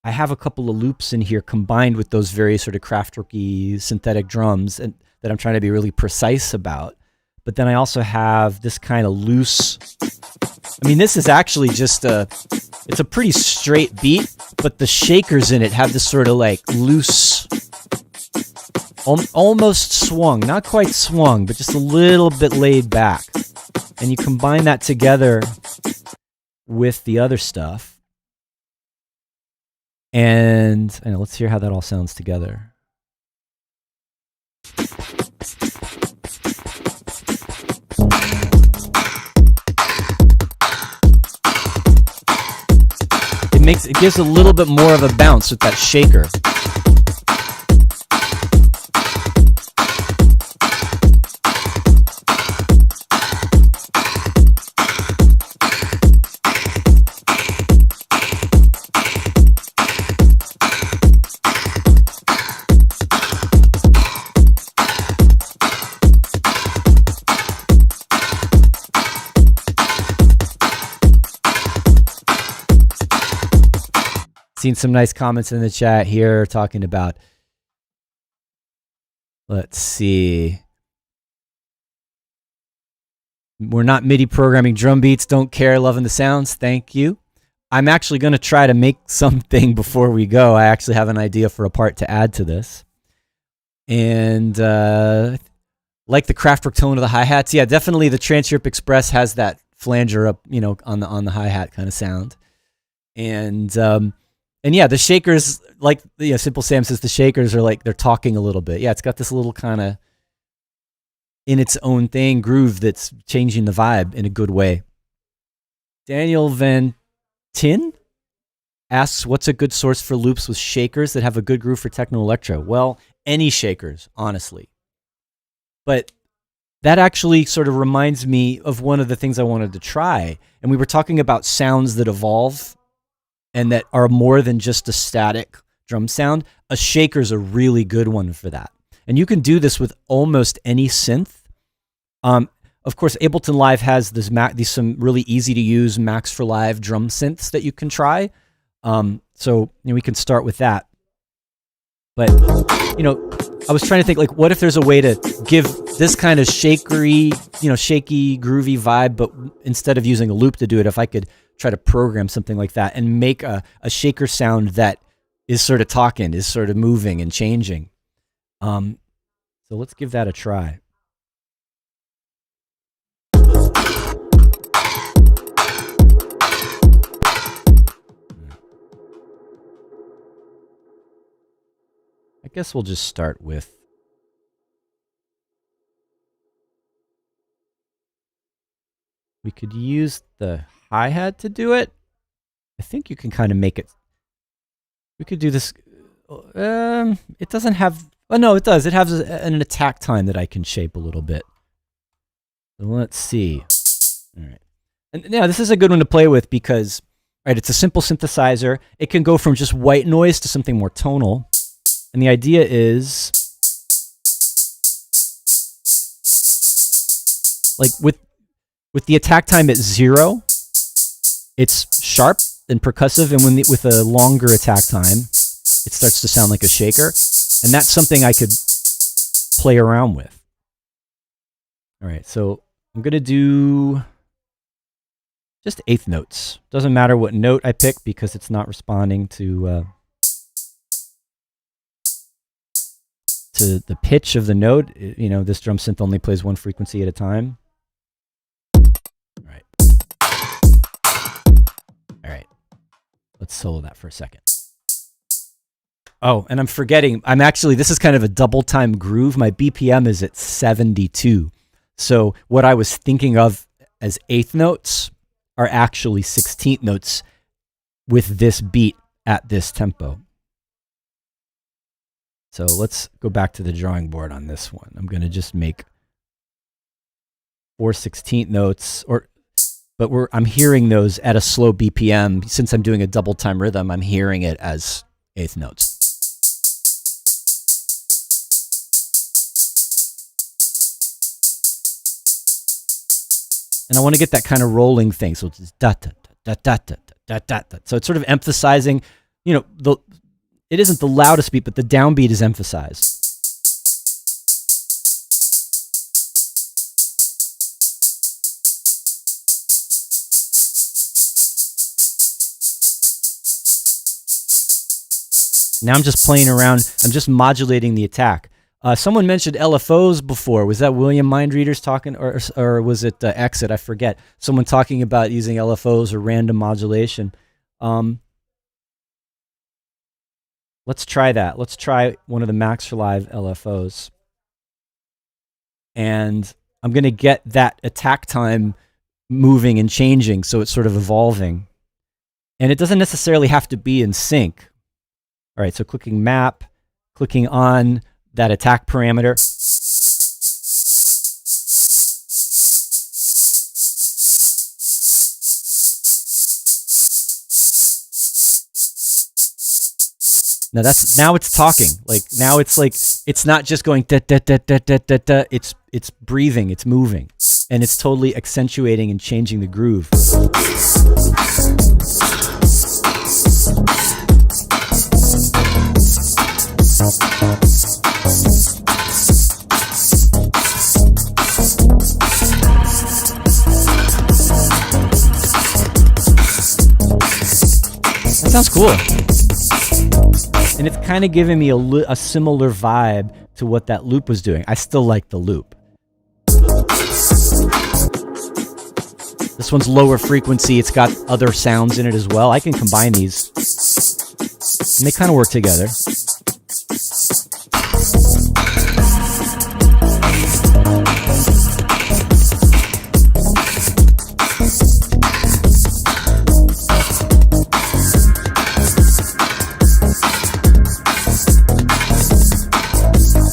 I have a couple of loops in here combined with those very sort of Kraftwerky synthetic drums and that I'm trying to be really precise about. but then I also have this kind of loose. I mean, this is actually just it's a pretty straight beat, but the shakers in it have this sort of like loose, almost swung, not quite swung, but just a little bit laid back. And you combine that together with the other stuff. And let's hear how that all sounds together. It gives a little bit more of a bounce with that shaker. Seen some nice comments in the chat here talking about, let's see. We're not MIDI programming drum beats, don't care, loving the sounds, thank you. I'm actually going to try to make something before we go. I actually have an idea for a part to add to this. And like the Kraftwerk tone of the hi-hats. Yeah, definitely the Trans-Europe Express has that flanger up, on the hi-hat kind of sound. And yeah, the shakers, like Simple Sam says, the shakers are like they're talking a little bit. Yeah, it's got this little kind of in its own thing groove that's changing the vibe in a good way. Daniel Van Tin asks, what's a good source for loops with shakers that have a good groove for techno electro? Well, any shakers, honestly. But that actually sort of reminds me of one of the things I wanted to try. And we were talking about sounds that evolve and that are more than just a static drum sound. A shaker's a really good one for that. And you can do this with almost any synth. Of course, Ableton Live has these some really easy to use Max for Live drum synths that you can try. So we can start with that. But I was trying to think, like, what if there's a way to give this kind of shaky, groovy vibe, but instead of using a loop to do it, if I could try to program something like that and make a shaker sound that is sort of talking, is sort of moving and changing. So let's give that a try. I guess we'll just start with we could use the hi-hat to do it. I think you can kind of make it. We could do this. It doesn't have. Oh no, it does. It has an attack time that I can shape a little bit. So let's see. All right, and yeah, this is a good one to play with because, right, it's a simple synthesizer. It can go from just white noise to something more tonal, and the idea is, like with the attack time at 0, it's sharp and percussive, and with a longer attack time, it starts to sound like a shaker, and that's something I could play around with. All right, so I'm going to do just eighth notes. Doesn't matter what note I pick because it's not responding to the pitch of the note. This drum synth only plays one frequency at a time. All right. Let's solo that for a second. Oh, and I'm forgetting, this is kind of a double time groove. My BPM is at 72. So what I was thinking of as eighth notes are actually 16th notes with this beat at this tempo. So let's go back to the drawing board on this one. I'm going to just make 4 16th notes, but I'm hearing those at a slow BPM. Since I'm doing a double time rhythm, I'm hearing it as eighth notes. And I want to get that kind of rolling thing. So it's just da da da da da da da da. So it's sort of emphasizing, it isn't the loudest beat, but the downbeat is emphasized. Now I'm just playing around. I'm just modulating the attack. Someone mentioned LFOs before. Was that William Mindreaders talking, or was it Exit? I forget. Someone talking about using LFOs or random modulation. Let's try that. Let's try one of the Max for Live LFOs. And I'm going to get that attack time moving and changing, so it's sort of evolving. And it doesn't necessarily have to be in sync. All right, so clicking map, clicking on that attack parameter. Now it's talking. Like now it's like it's not just going da da da da da da da. It's breathing, it's moving, and it's totally accentuating and changing the groove. That sounds cool. And it's kind of giving me a similar vibe to what that loop was doing. I still like the loop. This one's lower frequency. It's got other sounds in it as well. I can combine these. And they kind of work together.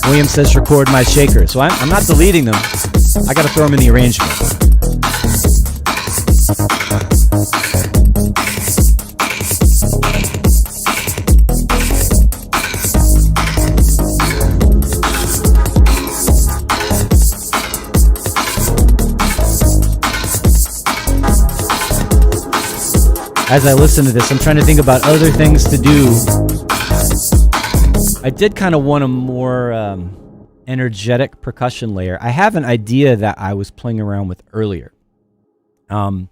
William says record my shaker. So I'm not deleting them. I got to throw them in the arrangement. As I listen to this, I'm trying to think about other things to do. I did kind of want a more energetic percussion layer. I have an idea that I was playing around with earlier. And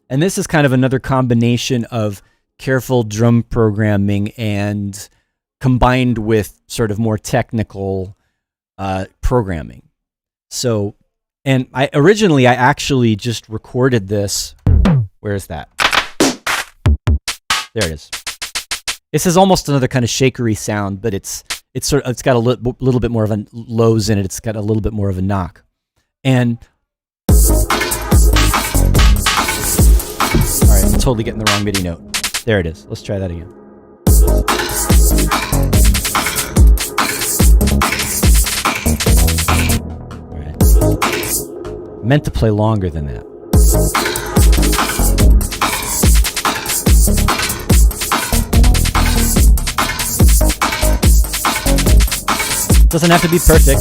this is kind of another combination of careful drum programming and combined with sort of more technical programming. So, and I actually just recorded this. Where is that? There it is. This is almost another kind of shakery sound, but it's got a little bit more of a lows in it. It's got a little bit more of a knock. And all right, I'm totally getting the wrong MIDI note. There it is. Let's try that again. All right. Meant to play longer than that. Doesn't have to be perfect.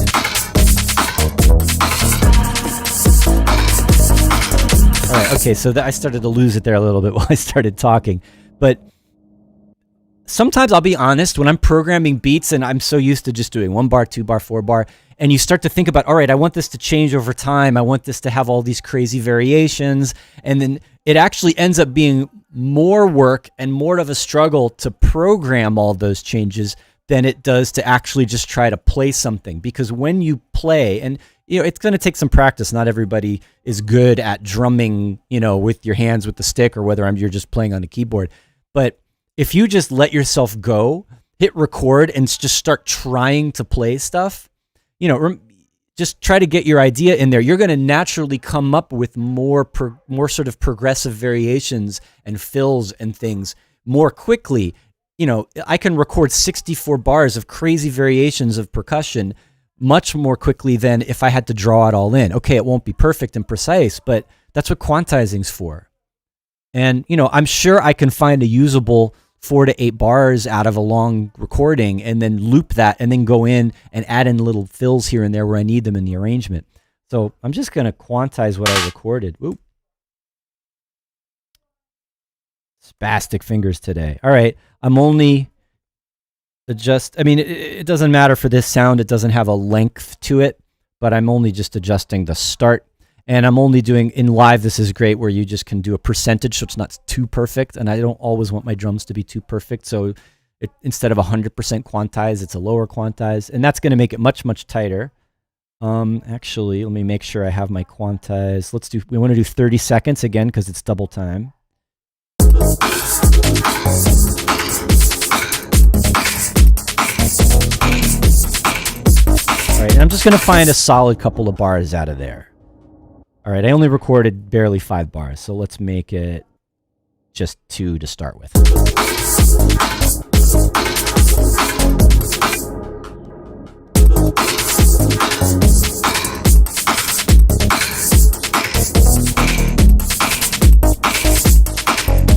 All right, okay, so I started to lose it there a little bit while I started talking. But sometimes I'll be honest, when I'm programming beats and I'm so used to just doing 1 bar, 2 bar, 4 bar, and you start to think about, all right, I want this to change over time. I want this to have all these crazy variations. And then it actually ends up being more work and more of a struggle to program all those changes than it does to actually just try to play something. Because when you play, and it's going to take some practice. Not everybody is good at drumming, with your hands with the stick, or whether you're just playing on a keyboard. But if you just let yourself go, hit record, and just start trying to play stuff, just try to get your idea in there. You're going to naturally come up with more sort of progressive variations and fills and things more quickly. I can record 64 bars of crazy variations of percussion much more quickly than if I had to draw it all in. Okay, it won't be perfect and precise, but that's what quantizing's for. And, I'm sure I can find a usable 4 to 8 bars out of a long recording and then loop that and then go in and add in little fills here and there where I need them in the arrangement. So I'm just going to quantize what I recorded. Whoop. Spastic fingers today. All right. I'm only it doesn't matter for this sound. It doesn't have a length to it, but I'm only just adjusting the start. And I'm only doing, in live, this is great where you just can do a percentage so it's not too perfect. And I don't always want my drums to be too perfect. So Instead of 100% quantized, it's a lower quantized, and that's going to make it much, much tighter. Actually, let me make sure I have my quantized. We want to do 30 seconds again because it's double time. All right, and I'm just going to find a solid couple of bars out of there. All right, I only recorded barely 5 bars, so let's make it just 2 to start with.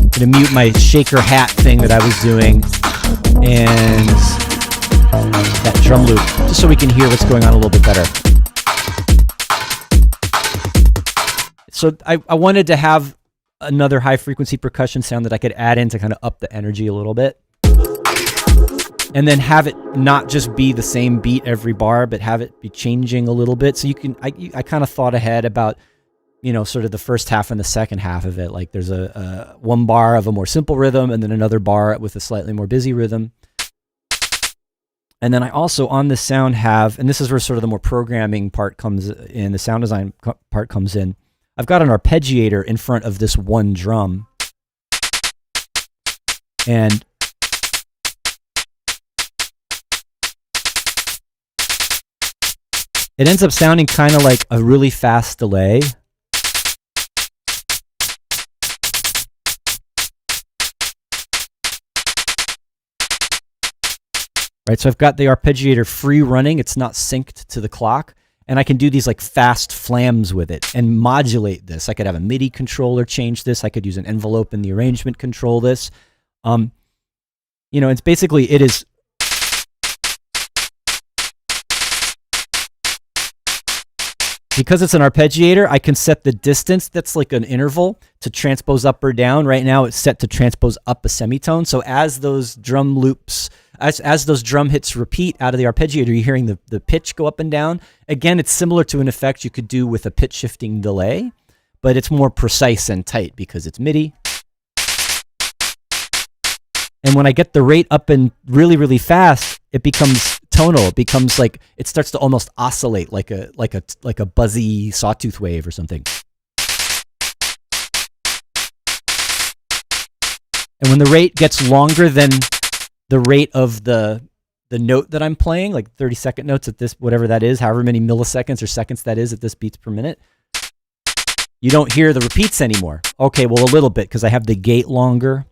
I'm going to mute my shaker hat thing that I was doing and that drum loop, just so we can hear what's going on a little bit better. So I wanted to have another high frequency percussion sound that I could add in to kind of up the energy a little bit. And then have it not just be the same beat every bar, but have it be changing a little bit. So I kind of thought ahead about, sort of the first half and the second half of it. Like there's a one bar of a more simple rhythm and then another bar with a slightly more busy rhythm. And then I also on this sound have, and this is where sort of the more programming part comes in, the sound design part comes in. I've got an arpeggiator in front of this one drum. And it ends up sounding kind of like a really fast delay. Right, so I've got the arpeggiator free running. It's not synced to the clock. And I can do these like fast flams with it and modulate this. I could have a MIDI controller change this. I could use an envelope in the arrangement control this. It's basically, it is... Because it's an arpeggiator, I can set the distance, that's like an interval, to transpose up or down. Right now it's set to transpose up a semitone. So as those drum loops, as those drum hits repeat out of the arpeggiator, you're hearing the pitch go up and down. Again, it's similar to an effect you could do with a pitch shifting delay, but it's more precise and tight because it's MIDI. And when I get the rate up and really, really fast, it becomes tonal. It becomes like, it starts to almost oscillate like a buzzy sawtooth wave or something. And when the rate gets longer than the rate of the note that I'm playing, like 30-second notes at this, whatever that is, however many milliseconds or seconds that is at this beats per minute, you don't hear the repeats anymore. Okay, well, a little bit because I have the gate longer.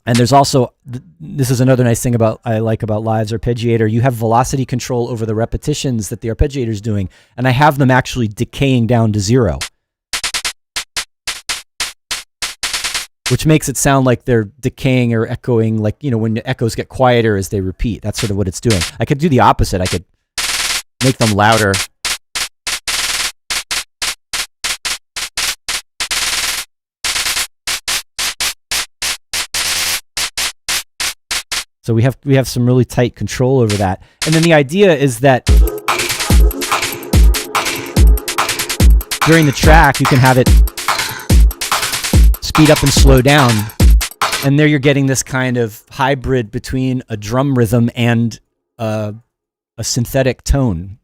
And there's also, this is another nice thing I like about Live's arpeggiator. You have velocity control over the repetitions that the arpeggiator is doing, and I have them actually decaying down to 0. Which makes it sound like they're decaying or echoing, like, when the echoes get quieter as they repeat. That's sort of what it's doing. I could do the opposite. I could make them louder. So we have some really tight control over that. And then the idea is that during the track, you can have it speed up and slow down. And there you're getting this kind of hybrid between a drum rhythm and a synthetic tone.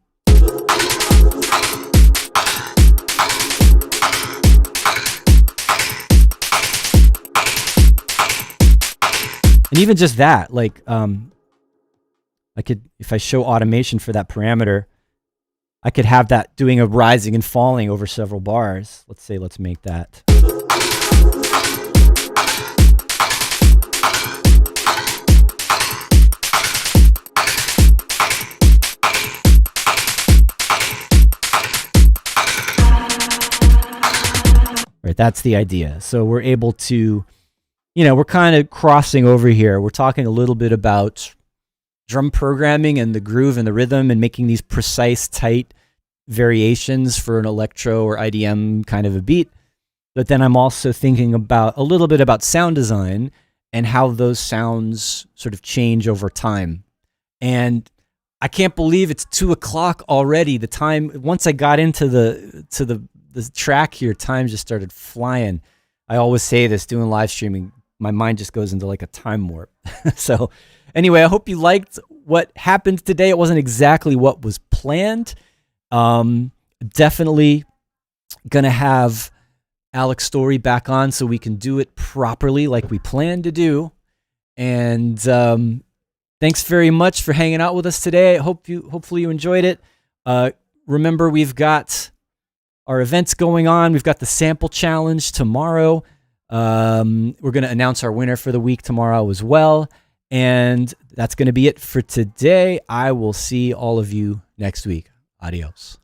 And even just that, like, I could, if I show automation for that parameter, I could have that doing a rising and falling over several bars. Let's make that. Right, that's the idea. So we're able to, we're kind of crossing over here. We're talking a little bit about drum programming and the groove and the rhythm and making these precise, tight variations for an electro or IDM kind of a beat. But then I'm also thinking about a little bit about sound design and how those sounds sort of change over time. And I can't believe it's 2:00 already. The time, once I got into the track here, time just started flying. I always say this doing live streaming. my mind just goes into like a time warp. So anyway, I hope you liked what happened today. It wasn't exactly what was planned. Definitely gonna have Alex Storey back on so we can do it properly like we planned to do. And thanks very much for hanging out with us today. Hopefully you enjoyed it. Remember, we've got our events going on. We've got the sample challenge tomorrow. We're going to announce our winner for the week tomorrow as well. And that's going to be it for today. I will see all of you next week. Adios.